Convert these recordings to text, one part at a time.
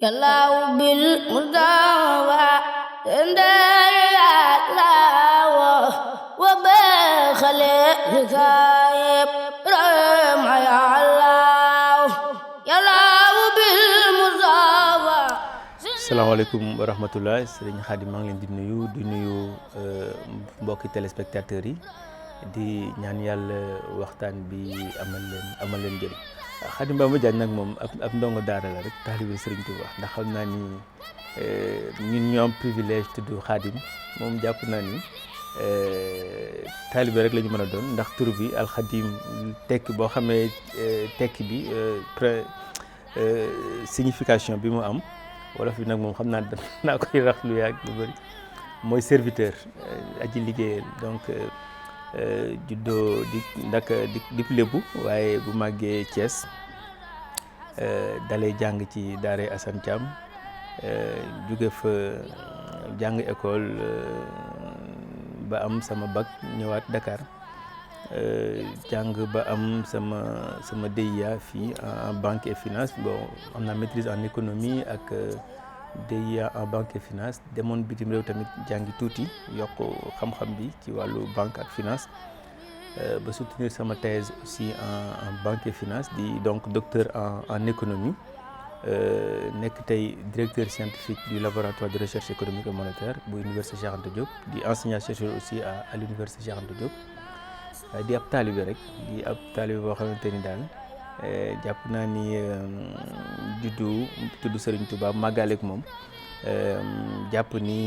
يلاو بالمداوى اندلاو وبخلق غايب رحم يا الله يلاو بالمداوى. salaamaaleykum wa rahmatullah sëriñ Xaadim maa ngi leen di nuyu mbokki téléspectateurs yi di ñaan yàlla waxtaan bi amal leen njëriñ. Xaadim Bamba Diagne nag moom ab ndongo daara la rek taalibe Sëriñ Tuubaa ndax xam naa ni ñun ñoo am privilège tudd Xaadim moom jàpp naa ni taalibe rek la ñu mën a doon ndax tur bi alxadim tekki boo xamee tekki bi signification bi mu am wolof bi nag moom xam naa koy rafetlu yàgg lu bëri mooy serviteur aji liggéeyal donc juddoo di lébu waaye bu màggee Thiès dalee jàng ci daare Assane Thiam jóge fa jàng école ba am sama bac ñëwaat Dakar jàng ba am sama DEA fii en banque et finance bon am naa maîtrise en économie ak DEA en banque et finance demoon bitim réew tamit jàngi tuuti yokk xam-xam bi ci wàllu banque ak finance ba soutenir sama thèse aussi en banque et finance di donc docteur en économie nekk tey directeur scientifique du laboratoire de recherche économique et monétaire bu université Cheikh Anta Diop di enseignant chercheur aussi à l'université Cheikh Anta Diop di ab taalibe rek di ab taalibe boo xamante ni daal jàpp naa ni juddu tudd Serigne Touba màggaleeg moom jàpp ni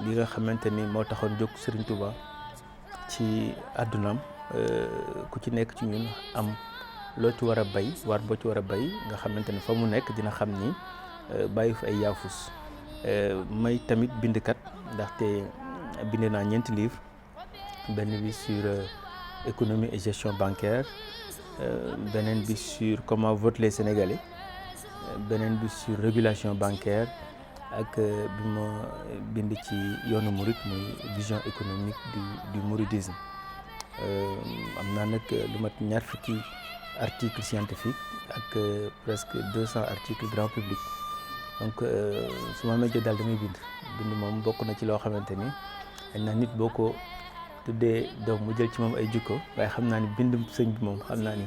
li nga xamante ni moo taxoon jóg Serigne Touba ci àddunaam ku ci nekk ci ñun am loo ci war a bay boo ci war a bay nga xamante ni fa mu nekk dina xam ni bàyyi fa ay yaafus may tamit bindkat ndaxte bind naa 4 livres. benn bi sur économie et gestion bancaire beneen bi sur comment votent les Sénégalais beneen bi sur régulation bancaire ak bi ma bind ci yoonu murid muy vision économique du mouridisme am naa nag lu mat 20 articles scientifiques ak presque 200 articles grand public donc su ma amee jot daal damay bind moom bokk na ci loo xamante ni dañ naa nit boo ko tuddee doom mu jël ci moom ay jikko waaye xam naa ni bind sëñ bi moom xam naa ni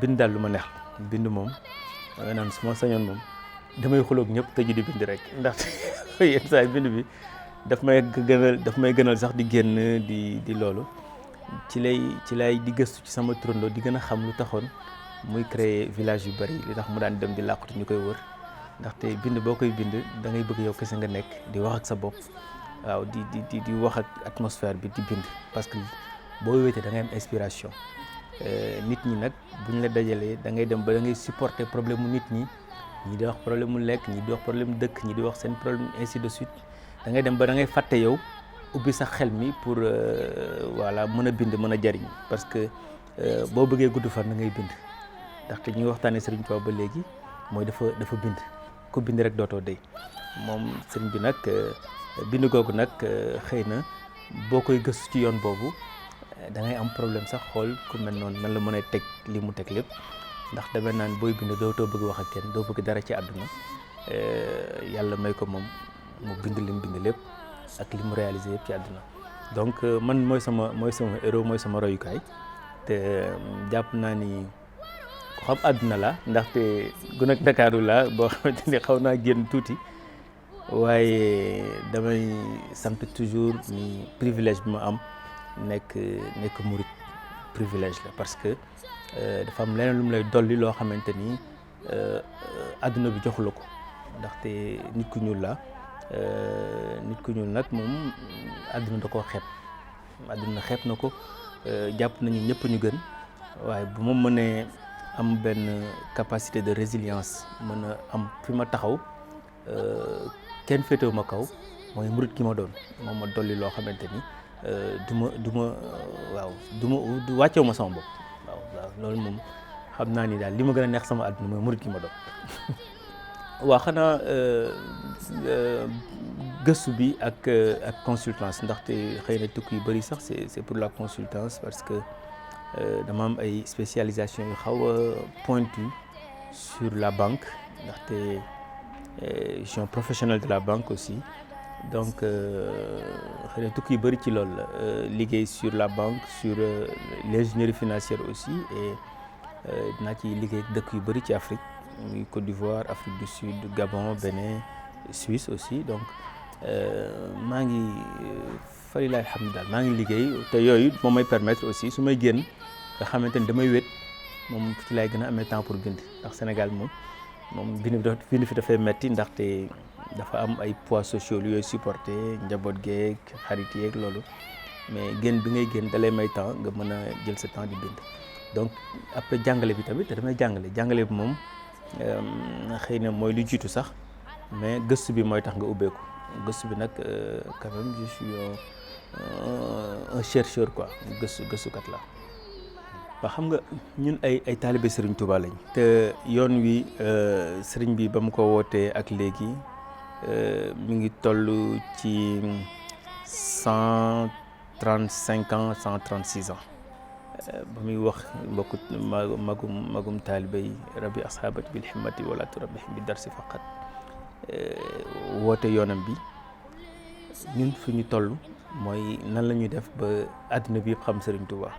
bind daal lu ma neex bind moom damay naan su ma sañoon moom damay xuloog ñëpp te ju di bind rek ndax yenn saa bind bi daf may gënal sax di génn di loolu ci lay di gëstu ci sama turandoo di gën a xam lu taxoon muy créer village yu bari li tax mu daan dem di làqatu ñu koy wër ndaxte bind boo koy bind da ngay bëgg yow kese nga nekk di wax ak sa bopp waaw di wax ak atmosphère bi di bind parce que boo wéetee da ngay am inspiration nit ñi nag bu ñu la dajalee da ngay dem ba da ngay supporter problème mu nit ñi di wax problème mu lekk ñi di wax problème dëkk ñi di wax seen problème ainsi de suite da ngay dem ba da ngay fàtte yow ubbi sax xel mi pour voilà mën a bind mën a jariñ parce que boo bëggee gudd fan da ngay bind ndaxte ñu ngi waxtaanee Serigne Touba ba léegi mooy dafa bind ku bind rek dootoo dey moom Serigne bi nag. bind googu nag xëy na boo koy gëstu ci yoon boobu da ngay am problème sax xool ku mel noonu nan la mën a teg li mu teg lépp ndax damay naan booy bind dootoo bëgg wax ak kenn doo bëgg dara ci àdduna yàlla may ko moom mu bind li mu bind lépp ak li mu réalisé yëpp ci àdduna donc man mooy sama héros mooy sama royukaay te jàpp naa ni ku xam àdduna la ndaxte gun ak Ndakaaru la boo xamante ni xaw naa génn tuuti waaye damay sant toujours ni privilège bi ma am nekk murid privilège la parce que dafa am leneen lu mu lay dolli loo xamante ni àdduna bi joxu la ko ndaxte nit ku ñuul nag moom àdduna da koo xeeb àdduna xeeb na ko jàpp nañu ñëpp ñu gën waaye bu ma mënee am benn capacité de résilience mën a am fi ma taxaw kenn féetewu ma kaw mooy murid ki ma doon moom ma dolli loo xamante ni du wàccewu ma sama bopp waaw loolu moom xam naa ni daal li ma gën a neex sama àdduna mooy murid ki ma doon waaw xanaa gëstu bi ak consultance ndaxte xëy na tukki yu bëri sax c'est pour la consultance parce que dama am ay spécialisation yu xaw a pointu sur la banque ndaxte je suis un professionnel de la banque aussi donc xëy na tukki yu bëri ci loolu la liggéey sur la banque sur l'ingénierie financière aussi et dinaa ci liggéey dëkk yu bëri ci Afrique muy Côte d'Ivoire, Afrique du Sud, Gabon, Bénin, Suisse aussi donc maa ngi falilahi alhamdu daal maa ngi liggéey te yooyu moom may permettre aussi su may génn nga xamante ni damay wét moom ci laay gën a amee temps pour bind ndax Sénégal moom bind fi dafay metti ndaxte dafa am ay poids sociaux yooyu supporté njaboot geeg xarit yeeg loolu mais génn bi ngay génn dalay may temps nga mën a jël sa temps di bind donc après jàngale bi tamit te damay jàngale bi moom xëy na mooy lu jiitu sax mais gëstu bi mooy tax nga ubbeeku gëstu bi nag quand même je suis un chercheur quoi gëstukat la waaw xam nga ñun ay taalibe Serigne Touba lañ te yoon wi Serigne bi ba mu ko wootee ak léegi mi ngi toll ci 135 ans 136 ans ba muy wax mbokku magum taalibe yi rabbi asxaabati bil himmati wala turabbihim bi darsi faqat woote yoonam bi ñun fu ñu toll mooy nan la ñuy def ba àdduna bi yëpp xam Serigne Touba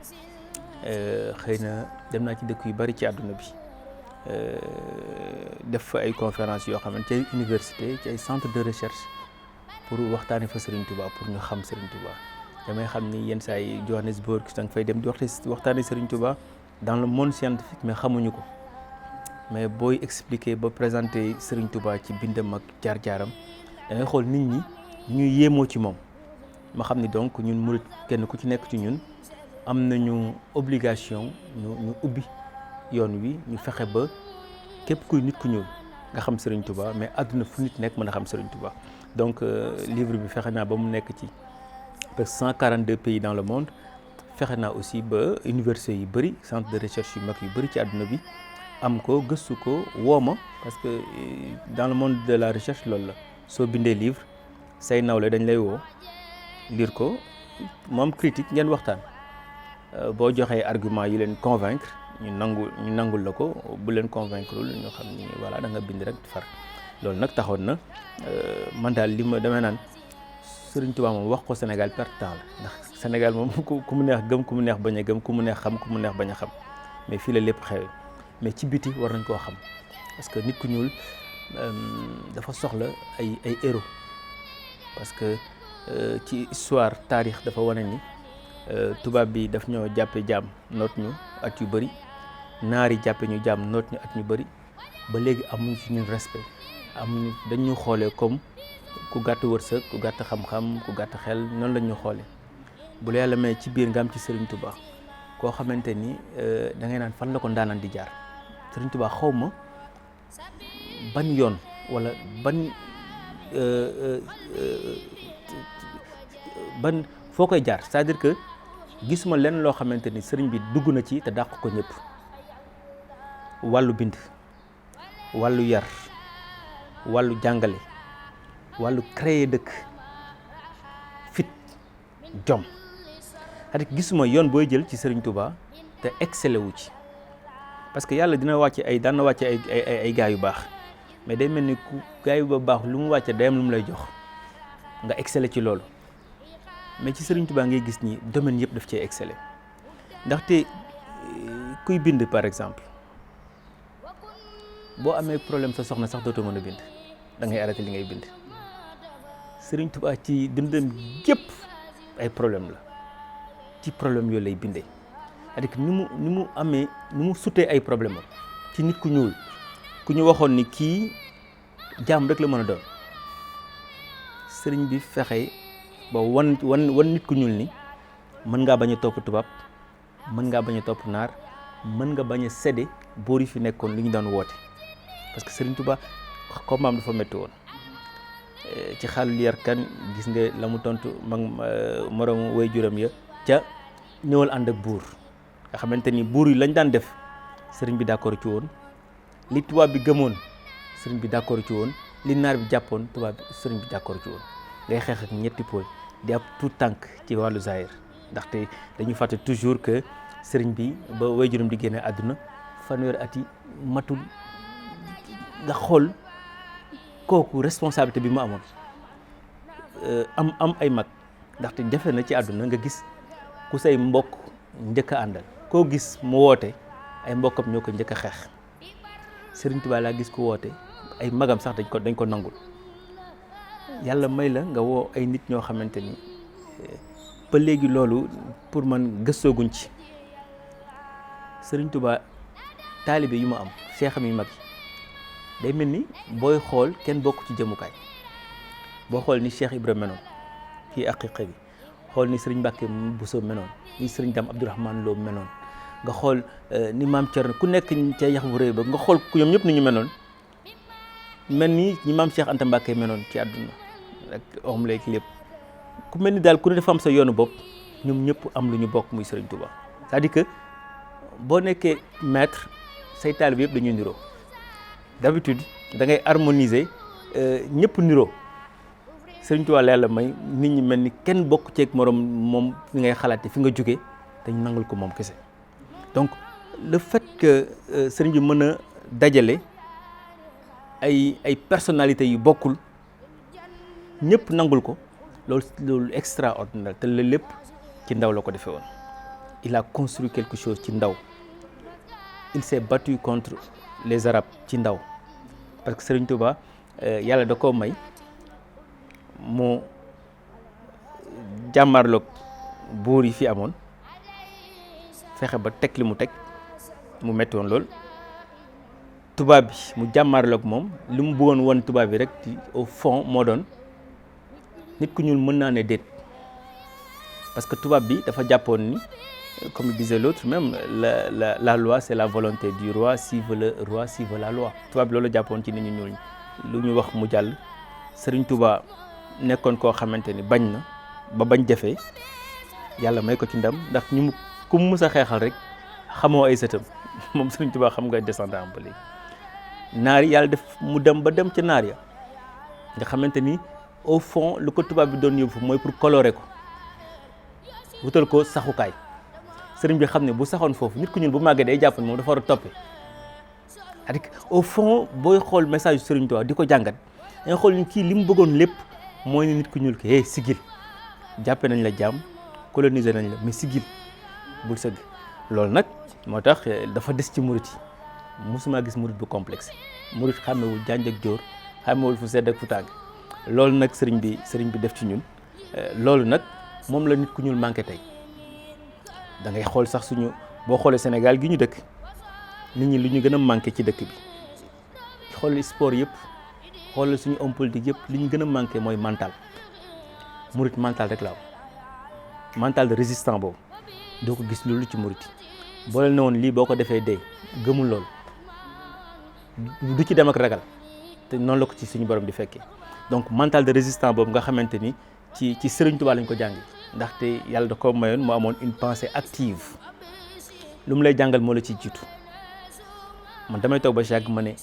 xëy na dem naa ci dëkk yu bari ci àdduna bi def fa ay conférences yoo xamante ci ay université ci ay centre de recherche pour waxtaane fa Serigne Touba pour ñu xam Serigne Touba damay xam ni yenn saa yi Johannesburg da nga fay dem di waxtaane Serigne Touba dans le monde scientifique mais xamuñu ko mais booy expliquer ba présenter Serigne Touba ci bindam ak jaar-jaaram da ngay xool nit ñi ñuy yéemoo ci moom ma xam ni donc ñun murit kenn ku ci nekk ci ñun am nañu obligation ñu ubbi yoon wi ñu fexe ba képp kuy nit ku ñuul nga xam Serigne Touba mais àdduna fu nit nekk mën a xam Serigne Touba donc livre bi fexe naa ba mu nekk ci presque 142 pays dans le monde fexe naa aussi ba université yu bëri centre de recherche yu mag yu bëri ci àdduna bi am ko gëstu ko woo ma parce que dans le monde de la recherche loolu la soo bindee livre say nawle dañ lay woo lire ko moom critique ngeen waxtaan boo joxee argument yi leen convaincre ñu nangul la ko bu leen convaincre ñu xam ni voilà da nga bind rek far loolu nag taxoon na man daal li ma damay naan Serigne Touba moom wax ko Sénégal perte temps la ndax Sénégal moom ku mu neex gëm ku mu neex bañ a gëm ku mu neex xam ku mu neex bañ a xam mais fii la lépp xew mais ci biti war nañ koo xam parce que nit ku ñuul dafa soxla ay héros parce que ci histoire taarix dafa wane ni tubaab bi daf ñoo jàppe jaam noot ñu at yu bëri naar yi jàppe ñu jaam noot ñu at ñu bëri ba léegi amuñu ci ñun respect amuñu dañu xoolee comme ku gàtt wërsëg ku gàtt xam-xam ku gàtt xel noonu lañ ñu xoolee bu la yàlla may ci biir nga am ci Serigne Touba koo xamante ni da ngay naan fan la ko ndaanaan di jaar Serigne Touba xaw ma ban yoon wala ban foo koy jaar c'est-à-dire que gisuma lenn loo xamante ni sëriñ bi dugg na ci te dàq ko ñëpp wàllu bind wàllu yar wàllu jàngale wàllu créer dëkk fit jom c'est-à-dire gisuma yoon booy jël ci Serigne Touba te excellé wu ci parce que yàlla dina wàcce daan na wàcce ay gaa yu baax mais day mel ni ku gaa yu ba baax lu mu wàcce day am lu mu lay jox nga excellé ci loolu mais ci Serigne Touba ngay gis ni domaine yëpp daf cee excellé ndaxte kuy bind par exemple boo amee problème sa soxna sax dootoo mën a bind da ngay arrêté li ngay bind Serigne Touba ci dundam yëpp ay problème la ci problème yooyu lay bindee c'est-à-dire que ni mu amee ni mu sutee ay problème am ci nit ku ñuul ku ñu waxoon ni kii jaam rek la mën a doon sëriñ bi fexe ba wan nit ku ñuul ni mën ngaa bañ a topp tubaab mën ngaa bañ a topp naar mën nga bañ a séddee boor yi fi nekkoon li ñu daan woote parce que Serigne Touba combat am dafa métti woon ci xaalu yar kan gis nga la mu tontu mag moroom way juram ya ca ñëwal ànd ak buur nga xamante ni buur yi lañ daan def sëriñ bi d'accord ci woon li tubaab bi gëmoon sëriñ bi d'accord ci woon li naar bi jàppoon tubaab bi sëriñ bi d'accord ci woon ngay xeex ak ñetti pôle di ab tout tànk ci wàllu zahir ndaxte dañu fàtte toujours que sëriñ bi ba way juram di génne àdduna fanweeri at yi matul nga xool kooku responsabilité bi mu amoon am ay mag ndaxte jafe na ci àdduna nga gis ku say mbokk njëkk a àndal koo gis mu woote ay mbokkam ñoo ko njëkk a xeex Serigne Touba laa gis ku woote ay magam sax dañ ko nangul yàlla may la nga woo ay nit ñoo xamante ni ba léegi loolu pour man gëstooguñ ci Serigne Touba taalibe yu mu am seexam yu mag yi day mel ni booy xool kenn bokk ci jëmukaay boo xool ni Cheikh Ibrahima menoon kii aqiqa bi xool ni Serigne Mbacke Bousso menoon ni Serigne Dame Abdourahmane Lo menoon nga xool ni maam Thierno ku nekk ca yax bu rëy ba nga xool ku ñoom ñëpp ni ñu menoon mel ni ñi maam Cheikh Anta Mbacke menoon ci àdduna ak om léegi lépp ku mel ni daal ku ne dafa am sa yoonu bopp ñoom ñëpp am lu ñu bokk muy Serigne Touba c'est-à-dire que boo nekkee maître say taalibe yëpp dañuy niroo d'habitude da ngay harmoniser ñëpp niroo Serigne Touba la yàlla may nit ñi mel ni kenn bokk ceeg morom moom fi ngay xalaate fi nga jóge te ñu nangul ko moom kese donc le fait que Serigne bi mën a dajale ay personnalités yu bokkul ñëpp nangul ko loolu extraordinaire te la lépp ci ndaw la ko defee woon il a construit quelque chose ci ndaw il s'est battu contre les arabes ci ndaw parce que Serigne Touba yàlla da koo may mu jàmmarloog buur yi fi amoon fexe ba teg li mu teg mu metti woon lool tubaab bi mu jàmmarloog moom li mu bëggoon woon tubaab bi rek au fond moo doon nit ku ñuul mën naa ne déet parce que tubaab bi dafa jàppoon ni comme disait l'autre même la loi c'est la volonté du roi si veut le roi si veut la loi tubaab bi loolu jàppoon ci nit ñu ñuul lu ñu wax mu jàll Serigne Touba nekkoon koo xamante ni bañ na ba bañ jafee yàlla may ko ci ndam ndax ñu ku mu mus a xeexal rek xamoo ay sëtam moom Serigne Touba xam nga descendant ba léegi naar yi yàlla def mu dem ba dem ca naar ya nga xamante ni au fond lu ko tubaab bi doon yóbbu mooy pour colorer ko wutal ko saxukaay sëriñ bi xam ne bu saxoon foofu nit ku ñuul bu màggee day jàpp ne moom dafa war a toppe c'est-à-dire au fond booy xool message yu Serigne Touba di ko jàngat da nga xool ni kii li mu bëggoon lépp mooy ne nit ku ñuul ki sigil jàppe nañ la jaam coloniser nañ la mais sigil bul sëgg loolu nag moo tax dafa des ci murit yi mosuma gis murit bu complexe murit xàmmewul janj ak jóor xàmmewul fu sedd ak fu tàng loolu nag sëriñ bi def ci ñun loolu nag moom la nit ku ñuul manqué tey da ngay xool sax suñu boo xoolee Sénégal gi ñu dëkk nit ñi lu ñu gën a manqué ci dëkk bi xool sport yëpp xoolal suñu homme politique yëpp li ñu gën a manqué mooy mental murit mental rek la am mental de résistant boobu doo ko gis loolu ci murit boo leen ne woon lii boo ko defee dee gëmul loolu du ci dem ak ragal te noonu la ko ci suñu borom di fekkee donc mental de résistant boobu nga xamante ni ci Serigne Touba lañ ko jàngi ndaxte yàlla da ko mayoon mu amoon une pensée active lu mu lay jàngal moo la ciy jiitu man damay toog ba si yàgg ma ne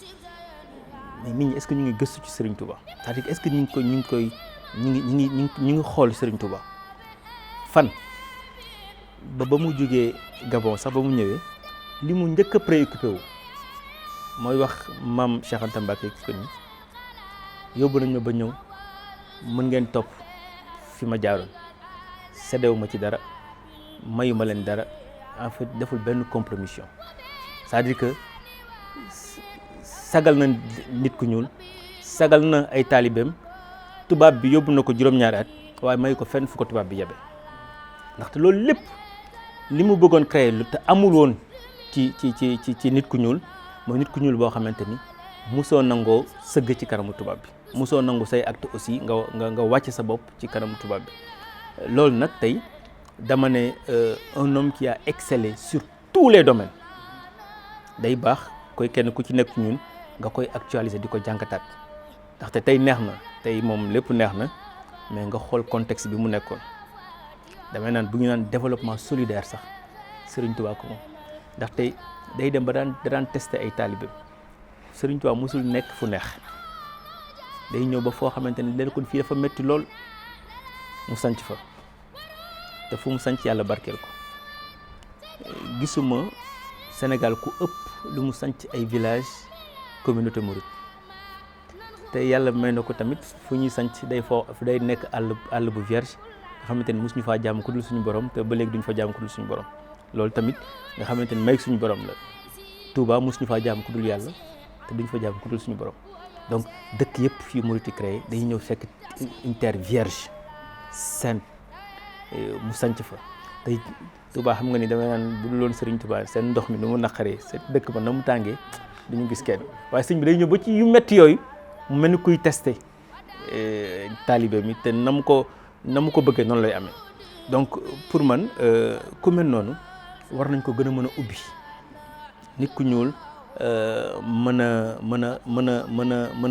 mais nit ñi est-ce que ñu ngi gëstu ci Serigne Touba c'est-à-dire est-ce que ñu ngi xool Serigne Touba fan ba mu jógee Gabon sax ba mu ñëwee li mu njëkk a préoccupé wu mooy wax maam Cheikh Anta Mbacke ko ni yóbbu nañ ma ba ñëw mën ngeen topp fi ma jaaroon séddewu ma ci dara mayu ma leen dara en fait deful benn compromission c'est-à-dire que sagal na nit ku ñuul sagal na ay taalibeem tubaab bi yóbbu na ko juróom-ñaari at waaye mayu ko fenn fu ko tubaab bi yebe ndaxte loolu lépp li mu bëggoon créer lu te amul woon ci nit ku ñuul mooy nit ku ñuul boo xamante ni musoo nangoo sëgg ci kanamu tubaab bi musoo nangu say acte aussi nga wàcc sa bopp ci kanamu tubaab bi loolu nag tey dama ne un homme qui a excellé sur tous les domaines day baax koy kenn ku ci nekk ñun nga koy actualiser di ko jànkataat ndaxte tey neex na tey moom lépp neex na mais nga xool contexte bi mu nekkoon damay naan bu ñu naan développement solidaire sax Serigne Touba ko moom ndax tey day dem ba daan tester ay taalibe Serigne Touba mosul nekk fu neex day ñëw ba foo xamante ni leen kon fii dafa metti lool mu sanc fa te fu mu sanc yàlla barkeel ko gisuma Sénégal ku ëpp lu mu sanc ay village communauté mouride te yàlla may na ko tamit fu ñuy sanc day nekk àll bu vierge nga xamante ni mosuñu faa jàmm ku dul suñu borom te ba léegi duñu fa jàmm ku dul suñu borom loolu tamit nga xamante ni may suñu borom la Touba mosuñu faa jàmm ku dul yàlla te duñu fa jàmm ku dul suñu borom donc dëkk yëpp fii Mouride créé dañuy ñëw fekk une terre vierge sainte mu sanc fa tey Touba xam nga ni dama naan bu dul woon Serigne Touba seen ndox mi nu mu naqaree seen dëkk ba na mu tàngee duñu gis kenn waaye sëñ bi day ñëw ba ci yu métti yooyu mu mel ni kuy testé taalibe mi te na mu ko bëggee noonu lay amee donc pour man ku mel noonu war nañ ko gën a mën a ubbi nit ku ñuul mën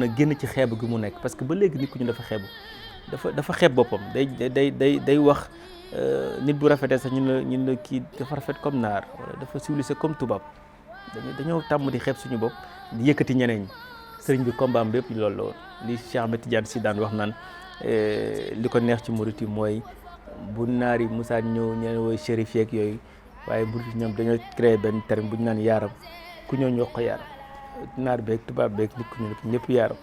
a génn ci xeebu gi mu nekk parce que ba léegi nit ku ñuul dafa xeebu dafa xeeb boppam day wax nit bu rafetee sax ñun la kii dafa rafet comme naar wala dafa civilisé comme tubaab dañoo tàmm di xeeb suñu bopp di yëkkati ñeneen ñi sëriñ bi combat am bépp loolu la woon li Cheikh Ahmed Tidiane Sy daan wax naan li ko neex ci murit yi mooy bu naar yi Moussa ñëw ñeneen wooy chérif yeeg yooyu waaye murit ñoom dañoo créé benn terme bu ñu naan yaaram ku ñëw ñu wax ko yaaram naar beeg tubaab beeg nit ku ñuul ñëpp yaaram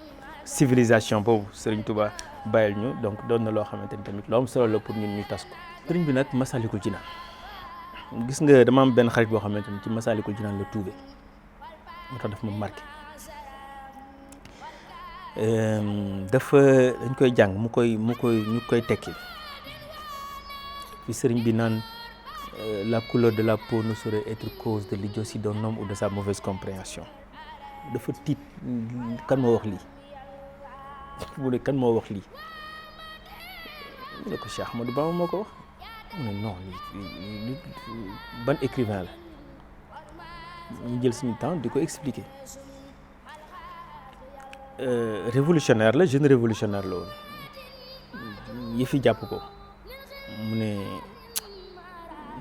civilisation boobu sëriñ Touba bàyyil ñu donc doon na loo xamante ni tamit lu am solo la pour ñun ñu tas ko. sëriñ bi nag Masalikul Jinaan gis nga dama am benn xarit boo xamante ni ci Masalikul Jinaan la tuube moo tax daf ma marqué dañ koy jàng ñu koy tekki fi sëriñ bi naan la couleur de la peau ne saurait être cause de l'idiotie d'un homme ou de sa mauvaise compréhension dafa tiit kan moo wax lii mu ne kan moo wax lii mu ne ko Cheikh Ahmadou Bamba moo ko wax mu ne non lii ban écrivain la ñu jël suñu temps di ko expliquer révolutionnaire la jeune révolutionnaire la woon yëfi jàpp ko mu ne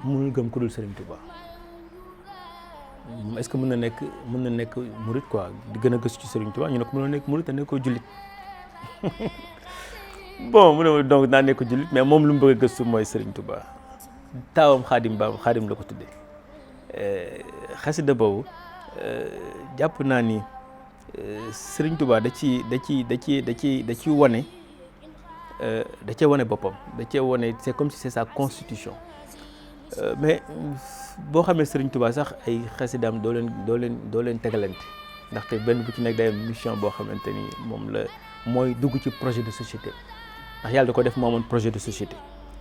mënul gëm ku dul Serigne Touba est-ce que mën na nekk murit quoi di gën a gëstu ci Serigne Touba ñu ne ko mën na nekk murit te nekkoo jullit bon mu ne donc naa nekk jullit mais moom lu mu bëgg a gëstu mooy Serigne Touba taawam Xaadim la ko tuddee xasida boobu jàpp naa ni Serigne Touba da ci wane da cee wane boppam da cee wane c'est comme si c'est sa constitution mais boo xamee Serigne Touba sax ay xasidaam doo leen tegalante ndaxte benn bu ci nekk day am mission boo xamante ni moom la mooy dugg ci projet de société ndax yàlla da ko def moo amoon projet de société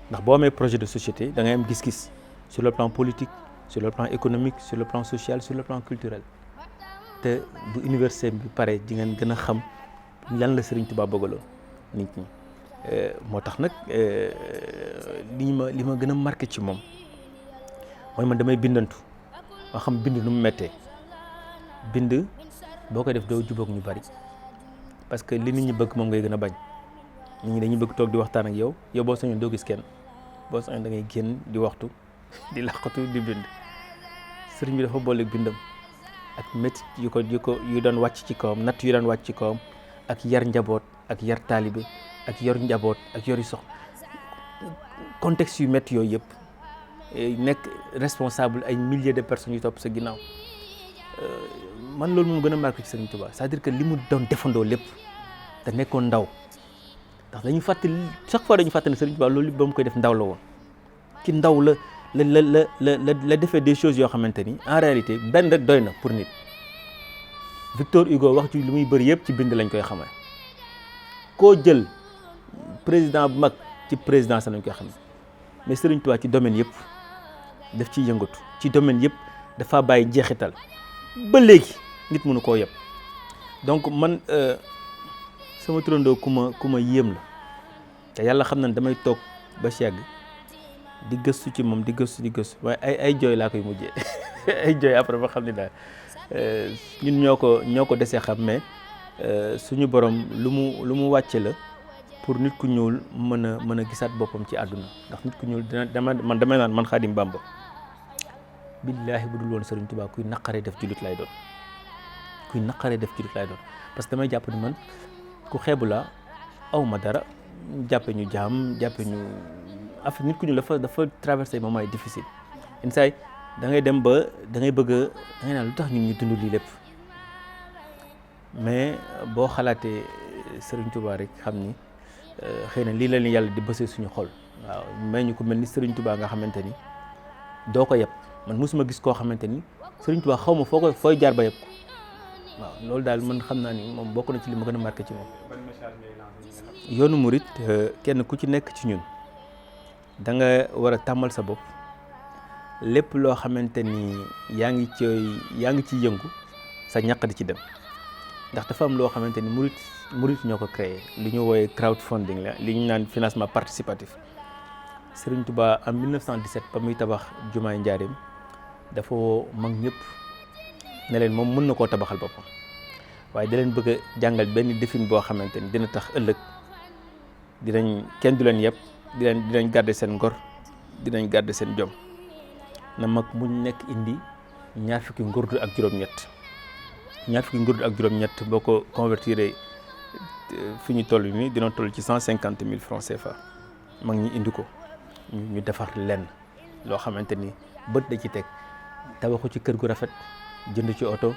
ndax boo amee projet de société da ngay am gis-gis sur le plan politique sur le plan économique sur le plan social sur le plan culturel te bu université bi pare di ngeen gën a xam lan la Serigne Touba bëggaloon nit ñi moo tax nag li ma gën a marqué ci moom mooy man damay bindantu ma xam bind nu mu méttee bind boo koy def doo jubóog ñu bari parce que li nit ñi bëgg moom ngay gën a bañ nit ñi dañuy bëgg toog di waxtaan ak yow boo sañoon doo gis kenn boo sañoon da ngay génn di waxtu di laqatu di bind sëriñ bi dafa boole bindam ak métti yu doon wàcc ci kawam natt yu doon wàcc ci kawam ak yar njaboot ak yar taalibe ak yor njaboot ak yori sox contexte yu métti yooyu yëpp nekk responsable ay milliers de personnes yu topp sa ginnaaw man loolu moom gën a marqué ci Serigne Touba c'est-à-dire que li mu doon defandoo lépp te nekkoon ndaw ndax dañu fàttali chaque fois dañu fàttali Serigne Touba loolu ba mu koy def ndaw la woon ci ndaw la defee des choses yoo xamante ni en réalité benn rek doy na pour nit Victor Hugo wax ci li muy bëri yëpp ci bind lañ koy xamee koo jël président bu mag ci présidence lañ koy xamee mais Serigne Touba ci domaine yëpp daf ciy yëngatu ci domaine yëpp dafa bàyyi jeexital ba léegi nit mënu koo yeb donc man sama turandoo ku ma yéem la te yàlla xam na ne damay toog ba si yàgg di gëstu ci moom di gëstu waaye ay jooy laa koy mujjee ay jooy après ba xam ne daal ñun ñoo ko desee xam mais suñu borom lu mu wàcce la pour nit ku ñuul mën a gisaat boppam ci àdduna ndax nit ku ñuul damay naan man Xaadim Bamba billaahi bu dul woon Serigne Touba kuy naqaree def jullit lay doon parce que damay jàpp ni man ku xeebu la aw ma dara jàppe ñu jaam jàppe ñu affaire nit ku ñuul dafa traversé moment yi difficile insay da ngay dem ba da ngay naan lu tax ñun ñu dund lii lépp mais boo xalaatee Serigne Touba rek xam ni xëy na lii la leen yàlla di bësee suñu xol waaw may ñu ko mel ni Serigne Touba nga xamante ni doo ko yeb man mosuma gis koo xamante ni Serigne Touba xaw ma fooy jaar ba yeb ko waaw loolu daal man xam naa ni moom bokk na ci li ma gën a marqué ci moom. yoonu murit kenn ku ci nekk ci ñun da nga war a tàmmal sa bopp lépp loo xamante ni yaa ngi ci yëngu sa ñaq di ci dem ndax dafa am loo xamante ni murit ñoo ko créé li ñu wooyee crowdfunding la li ñu naan financement participatif. Serigne Touba en 1917 ba muy tabax jumaay Njaaréem dafa woo mag ñëpp ne leen moom mën na koo tabaxal boppam waaye da leen bëgg a jàngal benn défin boo xamante ni dina tax ëllëg kenn du leen yëpp dinañ garder seen ngor dinañ garder seen jom na mag mu nekk indi 20 ngurdu ak juróom-ñett 20 ngurdu ak juróom-ñett boo ko convertir fi ñu toll nii dina toll ci 150 000 francs CFA mag ñi indi ko ñu defar lenn loo xamante ni bët da ci teg tabaxu ci kër gu rafet jënd ci oto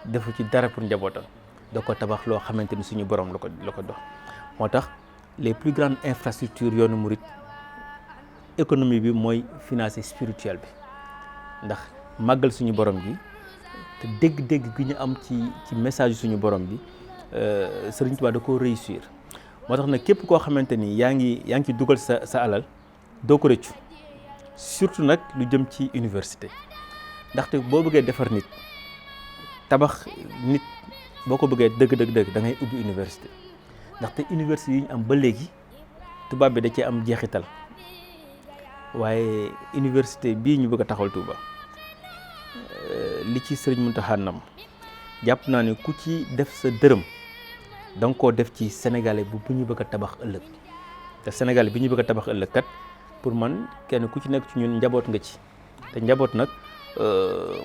defu ci dara pour njabootam da ko tabax loo xamante ni suñu borom la ko dox moo tax les plus grandes infrastructures yoonu murit économie bi mooy financé spirituel bi ndax màggal suñu borom bi te dégg-dégg gi ñu am ci message suñu borom bi Serigne Touba da koo réussir moo tax nag képp koo xamante ni yaa ngi ci dugal sa alal doo ko rëccu surtout nag lu jëm ci université ndaxte boo bëggee defar nit tabax nit boo ko bëggee dëgg da ngay ubbi université ndaxte université yi ñu am ba léegi tubaab bi da cee am jeexital waaye université bii ñu bëgg a taxawal Touba li ci Serigne Mountakha nam jàpp naa ne ku ci def sa dërëm da nga koo def ci sénégalais bu ñu bëgg a tabax ëllëg te sénégalais bi ñu bëgg a tabax ëllëg kat pour man kenn ku ci nekk ci ñun njaboot nga ci te njaboot nag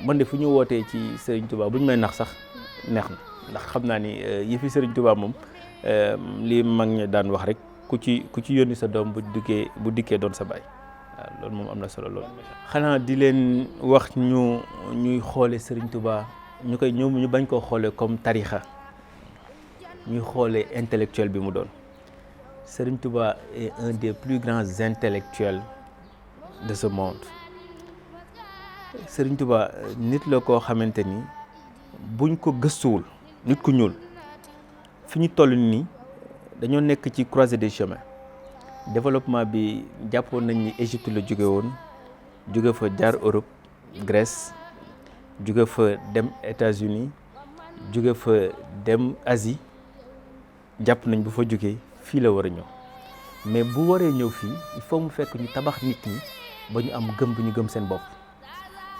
man de fu ñu wootee ci Serigne Touba bu ñu may nax sax neex na ndax xam naa ni yëfi Serigne Touba moom li mag ñi daan wax rek ku ci yónni sa doom bu dikkee doon sa baay waaw loolu moom am na solo lool. xanaa di leen wax ñuy xoole Serigne Touba ñu bañ koo xoolee comme tarixa ñuy xoolee intellectuel bi mu doon Serigne Touba est un des plus grands intellectuels de ce monde. Serigne Touba nit la koo xamante ni buñ ko gëstuwul nit ku ñuul fi ñu toll nii dañoo nekk ci croisée des chemins développement bi jàppoon nañ ni Égypte la jóge fa jaar Europe Grèce jóge fa dem États-Unis jóge fa dem Asie jàpp nañ bu fa jógee fii la war a ñëw mais bu waree ñëw fii il faut mu fekk ñu tabax nit ñi ba ñu am gëm bu ñu gëm seen bopp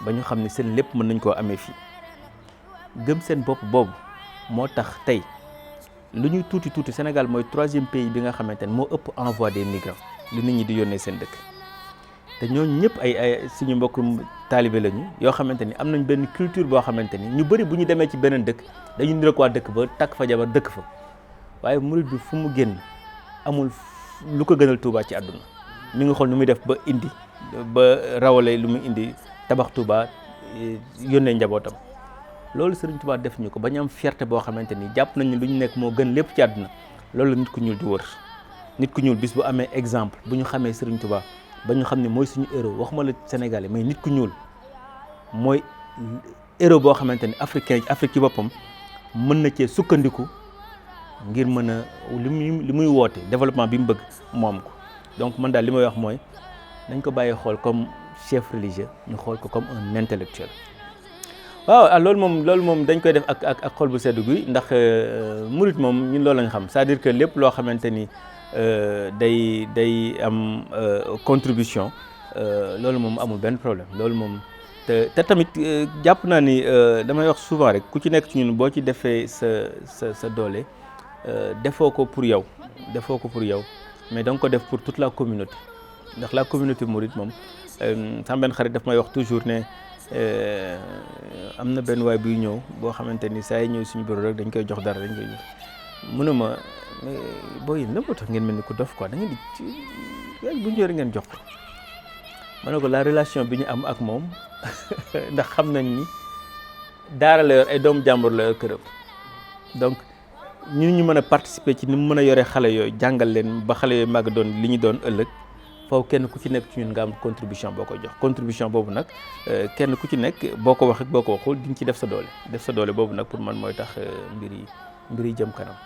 ba ñu xam ne seen lépp mën nañ koo amee fii gëm seen bopp boobu moo tax tey lu ñuy tuuti Sénégal mooy 3e pays bi nga xamante ne moo ëpp envoi des migrants li nit ñi di yónnee seen dëkk te ñooñu ñëpp ay suñu mbokk taalibe lañu yoo xamante ni am nañ benn culture boo xamante ni ñu bëri bu ñu demee ci beneen dëkk dañu niroog waa dëkk ba takk fa jabar dëkk fa waaye murid bi fu mu génn amul lu ko gënal Touba ci àdduna mi ngi xool nu muy def ba rawale lu mu indi tabax Touba yónnee njabootam loolu Serigne Touba def ñu ko ba ñu am fierté boo xamante ni jàpp nañ ne lu ñu nekk moo gën lépp ci àdduna loolu la nit ku ñuul di wër nit ku ñuul bis bu amee exemple bu ñu xamee Serigne Touba ba ñu xam ne mooy suñu héros waxuma la Sénégalais mais nit ku ñuul mooy héros boo xamante ni Afrique ci boppam mën na cee sukkandiku ngir mën a li muy woote développement bi mu bëgg moom ko donc man daal li may wax mooy nañ ko bàyyi xool comme chef religieux ñu xool ko comme un intellectuel. waaw loolu moom dañ koy def ak xol bu sedd guy ndax murit moom ñun loolu lañ xam c'est-à-dire que lépp loo xamante ni day am contribution loolu moom amul benn problème loolu moom te tamit jàpp naa ni damay wax souvent rek ku ci nekk ci ñun boo ci defee sa doole defoo ko pour yow mais da nga ko def pour toute la communauté ndax la communauté murit moom sama benn xarit daf may wax toujours ne am na benn waay buy ñëw boo xamante ni saa yi ñëw suñu bureau rek dañ koy jox dara dañ koy jox mu ne ma boo yéen lan moo tax ngeen mel ni ku dof quoi da ngeen di bu ñëwee ngeen jox ko ma ne ko la relation bi ñu am ak moom ndax xam nañ ni daara la yor ay doomu jàmbur la yor këram donc ñu mën a participer ci ni mu mën a yore xale yooyu jàngal leen ba xale yooyu màgg doon li ñu doon ëllëg foofu kenn ku ci nekk ci ñun nga am contribution boo ko jox contribution boobu nag kenn ku ci nekk boo ko wax ak boo ko waxul di nga ci def sa doole boobu nag pour man mooy tax mbir yi jëm kanam.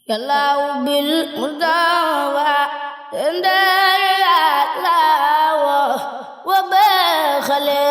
yàllaaw bil mustafa ndar yàllaaw wa ba xale